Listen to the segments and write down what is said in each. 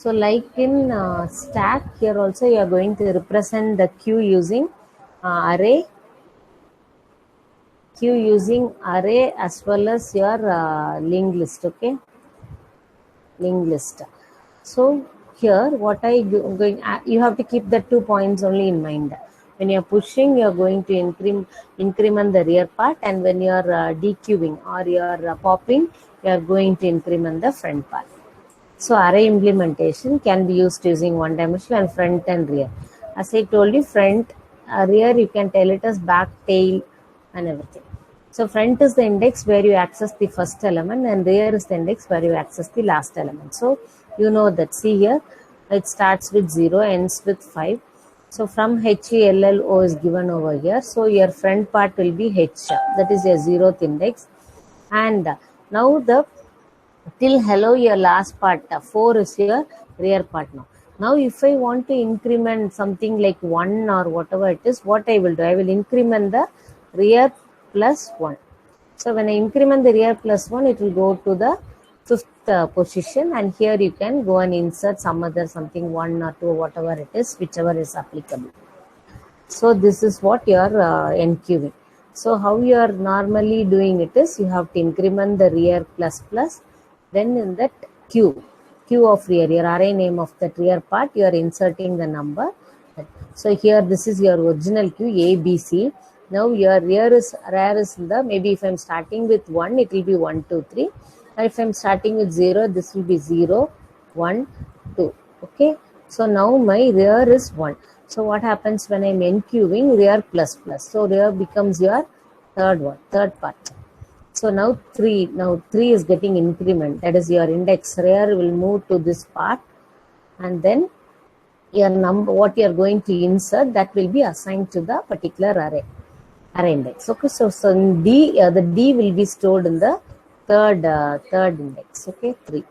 So like in stack, here also you are going to represent the queue using array as well as your linked list. Okay, linked list. So here what you have to keep the 2 points only in mind. When you are pushing, you are going to increment the rear part, and when you are dequeuing or you are popping, you are going to increment the front part. So array implementation can be used using one dimension and front and rear. As I told you, front, rear, you can tell it as back, tail, and everything. So front is the index where you access the first element, and rear is the index where you access the last element. So you know that. See here, it starts with 0, ends with 5. So from HELLO is given over here. So your front part will be H, that is your 0th index. And now the till hello, your last part, 4 is your rear part now. Now if I want to increment something like 1 or whatever it is, what I will do? I will increment the rear plus 1. So when I increment the rear plus 1, it will go to the 5th position, and here you can go and insert some other something 1 or 2, whatever it is, whichever is applicable. So this is what you are enqueuing. So how you are normally doing it is, you have to increment the rear plus plus, then in that queue of rear, your array name of that rear part, you are inserting the number. So here this is your original queue A, B, C. Now your rear is in the, maybe if I am starting with 1, it will be 1, 2, 3. And if I am starting with 0, this will be 0, 1, 2. Okay. So now my rear is 1. So what happens when I am enqueuing? Rear plus plus. So rear becomes your third part. So now 3 is getting increment. That is your index. Rear will move to this part, and then your number, what you are going to insert, that will be assigned to the particular array index. Okay, so in D, the D will be stored in the third index. Okay, 3.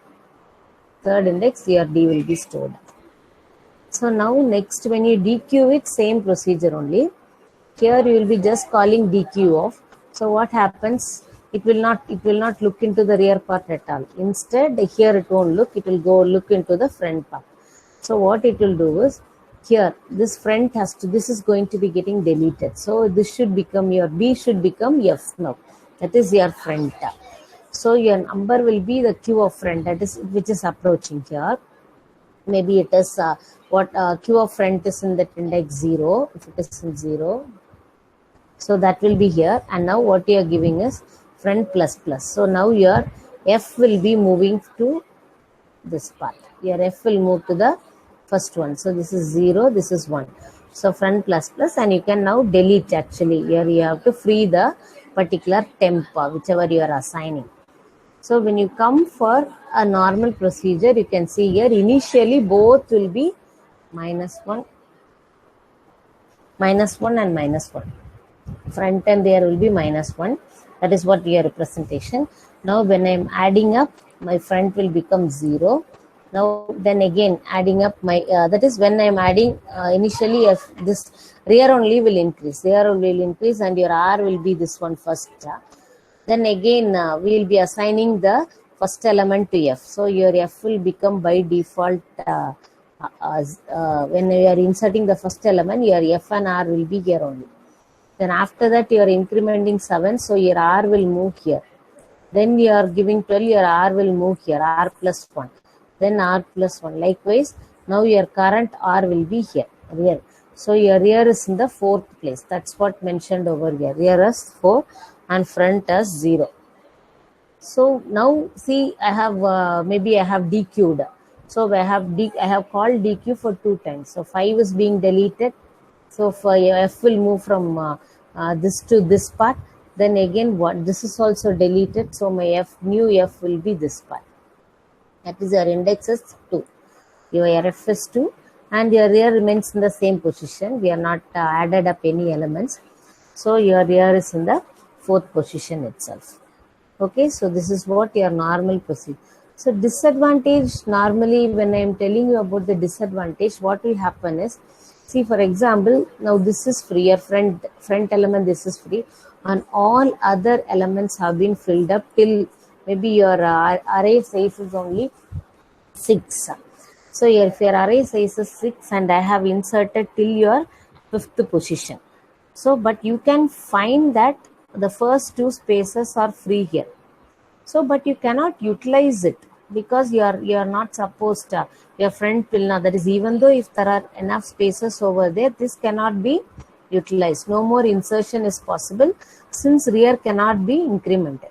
Third index, your D will be stored. So now next, when you dequeue it, same procedure only. Here you will be just calling dequeue off. So what happens? It will not look into the rear part at all. Instead, here it won't look. It will go look into the front part. So what it will do is, here this front this is going to be getting deleted. So this should become your B should become F now. That is your front. So your number will be the queue of front, that is which is approaching here. Maybe it is queue of front is in that index 0. If it is in 0, so that will be here. And now what you are giving is front plus plus. So now your F will be moving to this part. Your F will move to the first one. So this is 0, this is 1. So front plus plus, and you can now delete actually. Here you have to free the particular temp, whichever you are assigning. So when you come for a normal procedure, you can see here initially both will be -1 and -1. Front and rear will be -1. That is what your representation. Now when I am adding up, my front will become 0. Now then again adding up my, that is when I am adding initially, if this rear only will increase. Rear will increase and your R will be this one first. Then again we will be assigning the first element to F. So your F will become by default, when you are inserting the first element, your F and R will be here only. Then after that you are incrementing 7, so your R will move here. Then you are giving 12, your R will move here, R plus 1. Then R plus 1. Likewise, now your current R will be here, rear. So your rear is in the 4th place. That's what mentioned over here. Rear is 4 and front is 0. So now see, I have maybe I have dequeued. So I have called dequeue for 2 times. So 5 is being deleted. So for your F will move from this to this part. Then again this is also deleted. So my new F will be this part. That is your index is 2. Your F is 2 and your rear remains in the same position. We are not added up any elements. So your rear is in the 4th position itself. Okay, so this is what your normal procedure. So disadvantage, normally when I am telling you about the disadvantage, what will happen is, see for example, now this is free, your front element, this is free, and all other elements have been filled up till maybe your array size is only 6. So here, if your array size is 6 and I have inserted till your 5th position. So, but you can find that the first 2 spaces are free here. So, but you cannot utilize it because you are not supposed to, your friend will not, that is, even though if there are enough spaces over there, this cannot be utilized. No more insertion is possible since rear cannot be incremented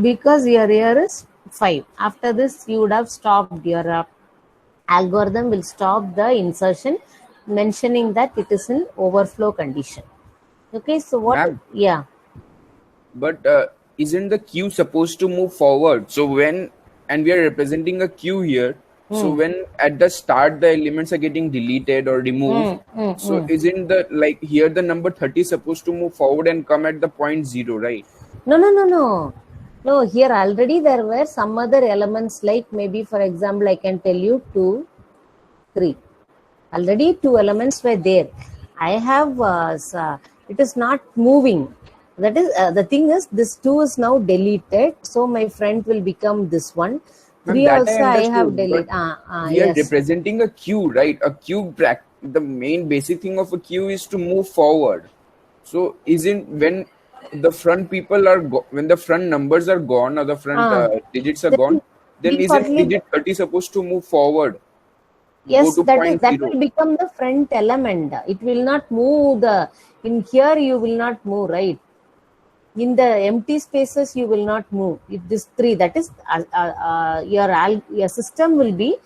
because your rear is 5. After this, you would have stopped your algorithm will stop the insertion, mentioning that it is in overflow condition. Okay, so what? Ma'am, Yeah. but isn't the queue supposed to move forward? So when, and we are representing a queue here, so when at the start the elements are getting deleted or removed, so isn't the, like here the number 30 is supposed to move forward and come at the point 0, right? No, no, no, no. No, here already there were some other elements, like maybe for example, I can tell you 2, 3. Already 2 elements were there. I have, it is not moving. That is, the thing is, this 2 is now deleted. So my friend will become this one. Ma'am, 3 that also I have understood, deleted. but we are Yes. representing a queue, right? A queue, the main basic thing of a queue is to move forward. So isn't, when the front people are when the front numbers are gone or the front digits are gone, Then then isn't defaultly, digit 30 supposed to move forward, go yes, to point that 0? will become the front element. It will not move the, in here you will not move, right? In the empty spaces you will not move. If this 3, that is your system will be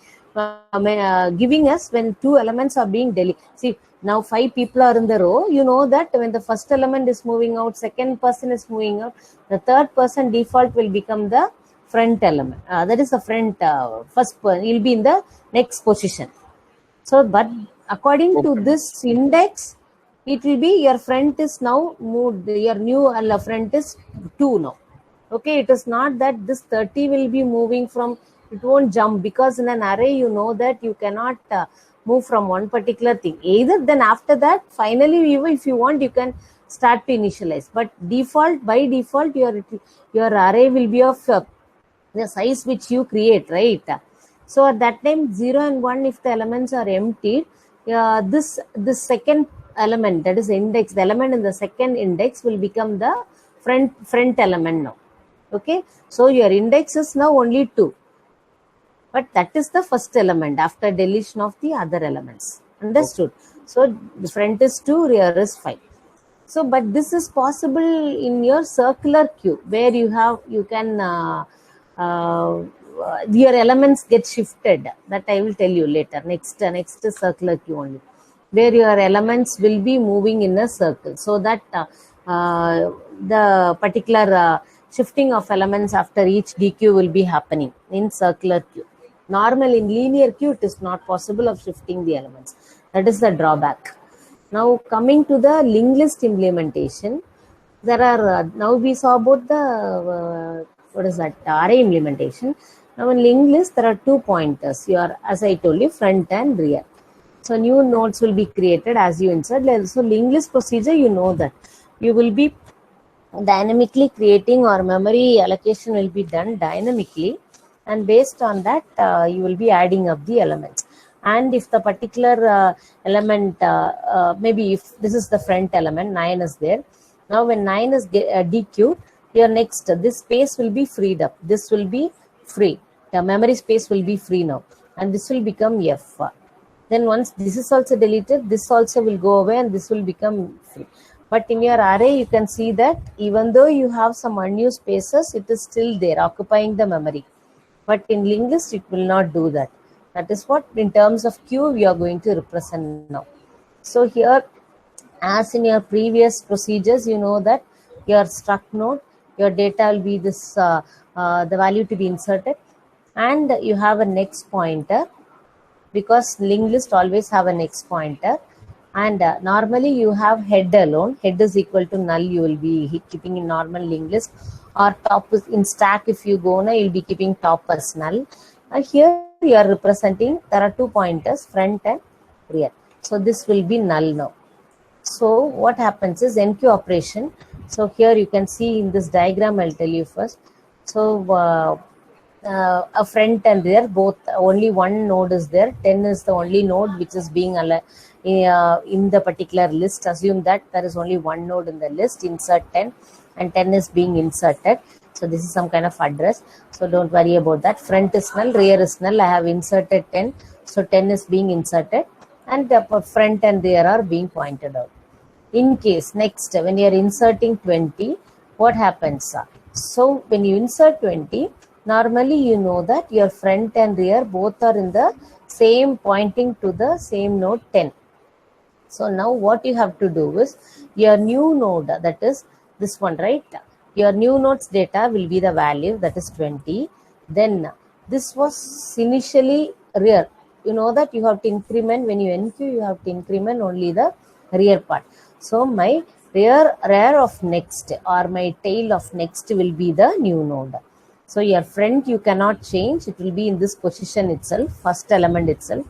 giving us when 2 elements are being deleted. See, now 5 people are in the row. You know that when the first element is moving out, second person is moving out, the third person default will become the front element. That is the front first person. He will be in the next position. So, but according to Okay. this index, it will be your front is now moved, your new front is 2 now. Okay, it is not that this 30 will be moving from, it won't jump, because in an array, you know that you cannot move from one particular thing. Either then after that, finally, if you want, you can start to initialize. But default, by default, your array will be of the size which you create, right? So at that time 0 and 1, if the elements are empty, this second element, that is index, the element in the second index will become the front element now. Okay, so your index is now only 2, but that is the first element after deletion of the other elements. Understood? So the front is 2, rear is 5. So, but this is possible in your circular queue, where you can your elements get shifted. That I will tell you later. Next is circular queue only, where your elements will be moving in a circle, so that the particular shifting of elements after each DQ will be happening in circular queue. Normal in linear queue, it is not possible of shifting the elements. That is the drawback. Now coming to the linked list implementation, there are now we saw about the what is that, array implementation. Now in linked list there are 2 pointers. You are, as I told you, front and rear. So new nodes will be created as you insert. So linked list procedure, you know that you will be dynamically creating, or memory allocation will be done dynamically, and based on that you will be adding up the elements. And if the particular element, maybe if this is the front element, 9 is there. Now when 9 is DQ, your next, this space will be freed up. This will be free. The memory space will be free now, and this will become F. Then once this is also deleted, this also will go away and this will become free. But in your array, you can see that even though you have some unused spaces, it is still there, occupying the memory. But in linked list, it will not do that. That is what, in terms of queue, we are going to represent now. So here, as in your previous procedures, you know that your struct node, your data will be this, the value to be inserted, and you have a next pointer, because linked list always have a next pointer. And normally you have head alone. Head is equal to null. You will be keeping in normal linked list, or top is in stack. If you go now, you'll be keeping top as null. Here you are representing, there are 2 pointers, front and rear. So this will be null now. So what happens is enqueue operation. So here you can see in this diagram, I'll tell you first. So a front and rear, both only one node is there. 10 is the only node which is being in the particular list. Assume that there is only one node in the list, insert 10, and 10 is being inserted. So this is some kind of address, so don't worry about that. Front is null, rear is null. I have inserted 10, so 10 is being inserted, and the front and rear are being pointed out. In case next, when you are inserting 20, what happens? So when you insert 20, normally you know that your front and rear both are in the same, pointing to the same node 10. So now what you have to do is, your new node, that is this one, right? Your new node's data will be the value, that is 20. Then this was initially rear. You know that you have to increment, when you enqueue, you have to increment only the rear part. So my rear of next or my tail of next will be the new node. So your front you cannot change, it will be in this position itself, first element itself.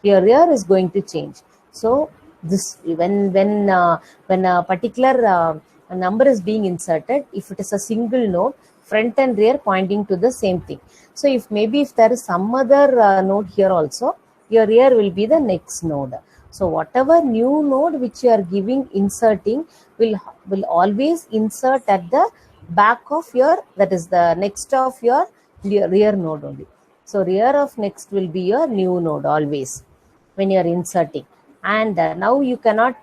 Your rear is going to change. So this, when a particular number is being inserted, if it is a single node, front and rear pointing to the same thing. So if there is some other node here also, your rear will be the next node. So whatever new node which you are giving, inserting, will always insert at the back of your, that is the next of your rear node only. So rear of next will be your new node always when you are inserting. And now you cannot,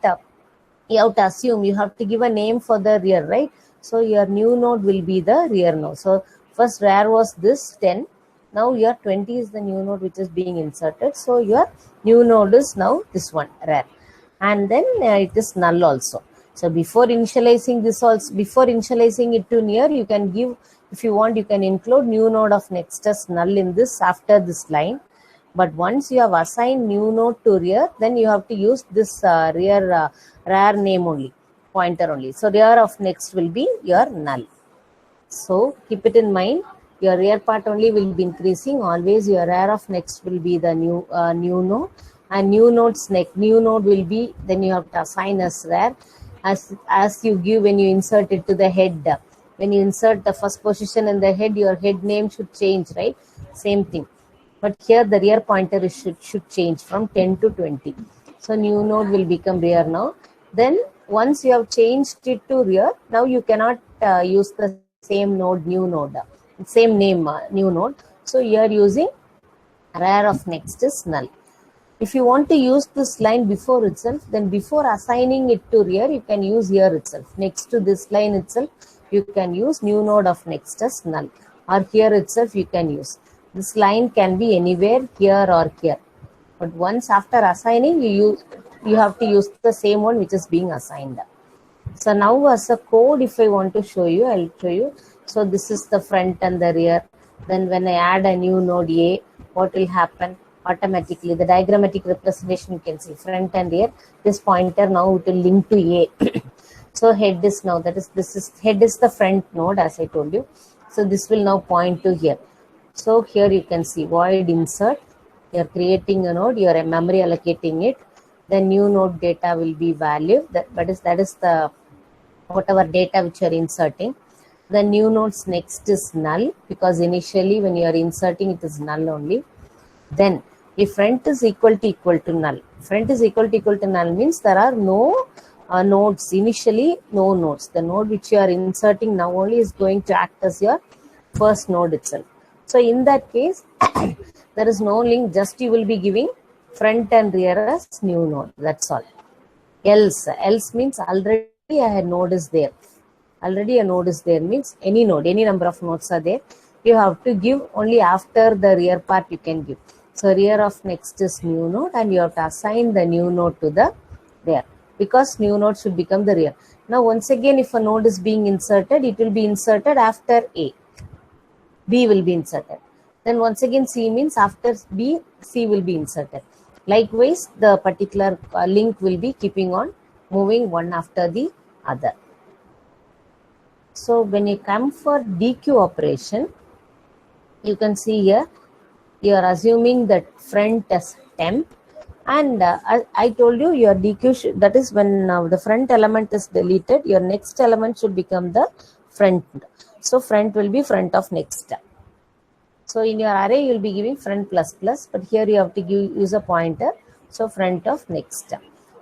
you have to assume, you have to give a name for the rear, right? So your new node will be the rear node. So first rear was this 10. Now your 20 is the new node which is being inserted. So your new node is now this one, rear. And then it is null also. So before initializing this also, before initializing it to near, you can give, if you want, you can include new node of next as null in this after this line. But once you have assigned new node to rear, then you have to use this rear name only, pointer only. So rear of next will be your null. So keep it in mind, your rear part only will be increasing. Always your rear of next will be the new node, and new node's next new node will be, then you have to assign as rear, as you give when you insert it to the head. When you insert the first position in the head, your head name should change, right? Same thing. But here the rear pointer should change from 10 to 20. So new node will become rear now. Then once you have changed it to rear, now you cannot use the same node, new node, same name, new node. So you are using rear of next is null. If you want to use this line before itself, then before assigning it to rear, you can use here itself. Next to this line itself, you can use new node of next as null, or here itself you can use. This line can be anywhere, here or here. But once after assigning, you have to use the same one which is being assigned. So now as a code, if I want to show you, I'll show you. So this is the front and the rear. Then when I add a new node A, what will happen? Automatically, the diagrammatic representation you can see front and rear. This pointer now it will link to A. So head is now, that is, this is head is the front node as I told you. So this will now point to here. So here you can see void insert. You are creating a node, you are memory allocating it. The new node data will be value. That is the whatever data which you are inserting. The new node's next is null, because initially when you are inserting it is null only. Then if front is equal to null, front is equal to null means there are no nodes, initially no nodes. The node which you are inserting now only is going to act as your first node itself. So in that case, there is no link, just you will be giving front and rear as new node, that's all. Else means already a node is there. Already a node is there means any node, any number of nodes are there. You have to give only after the rear part you can give. So rear of next is new node, and you have to assign the new node to the rear, because new node should become the rear. Now once again, if a node is being inserted, it will be inserted after A. B will be inserted. Then once again C means after B, C will be inserted. Likewise, the particular link will be keeping on moving one after the other. So when you come for DQ operation, you can see here, you are assuming that front as temp, and I told you your DQ that is when the front element is deleted, your next element should become the front. So front will be front of next. So in your array, you'll be giving front plus plus, but here you have to use a pointer. So front of next.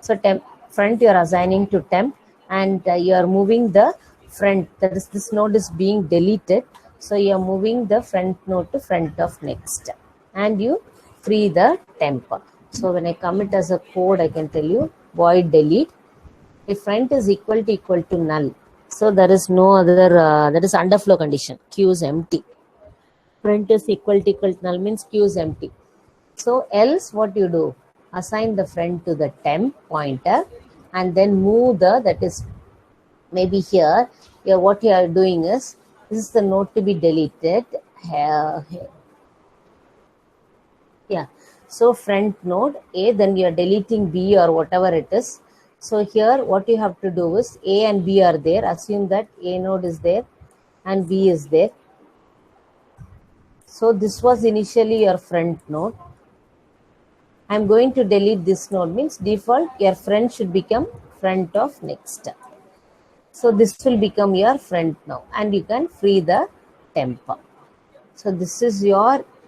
So temp front you are assigning to temp, and you are moving the front. That is, this node is being deleted. So you are moving the front node to front of next, and you free the temp. So when I commit as a code, I can tell you void delete. If front is equal to null, so there is no other. That is underflow condition. Q is empty. Front is equal to null means Q is empty. So else what you do? Assign the front to the temp pointer and then move the, that is maybe here. Here what you are doing is, this is the node to be deleted. Yeah. So front node A, then you are deleting B or whatever it is. So here what you have to do is A and B are there. Assume that A node is there and B is there. So this was initially your front node. I'm going to delete this node, means default your front should become front of next. So this will become your front now, and you can free the temp. So this is your